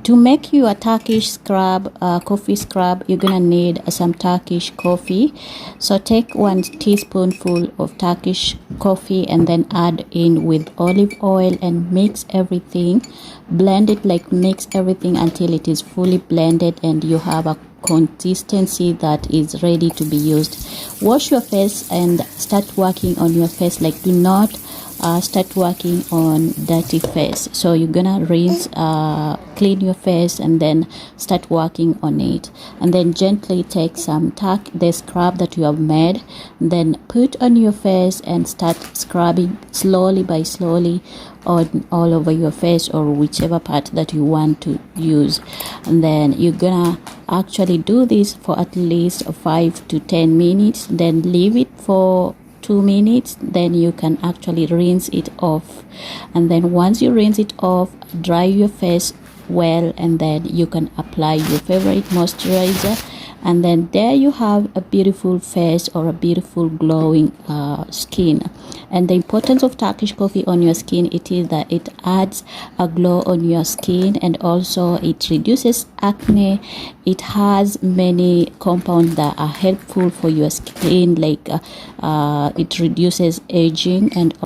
To make you a Turkish scrub, coffee scrub, you're gonna need some Turkish coffee. So take 1 teaspoonful of Turkish coffee and then add in with olive oil and mix everything. Blend it, like mix everything until it is fully blended and you have a consistency that is ready to be used. Wash your face and start working on your face. Like, do not start working on dirty face. So you're gonna rinse, clean your face and then start working on it, and then gently take some the scrub that you have made, then put on your face and start scrubbing slowly by slowly on all over your face or whichever part that you want to use. And then you're gonna actually do this for at least 5 to 10 minutes, then leave it for 2 minutes, then you can actually rinse it off. And then once you rinse it off, dry your face well, and then you can apply your favorite moisturizer, and then there you have a beautiful face or a beautiful glowing skin. And the importance of Turkish coffee on your skin, it is that it adds a glow on your skin, and also it reduces acne. It has many compounds that are helpful for your skin, like it reduces aging. And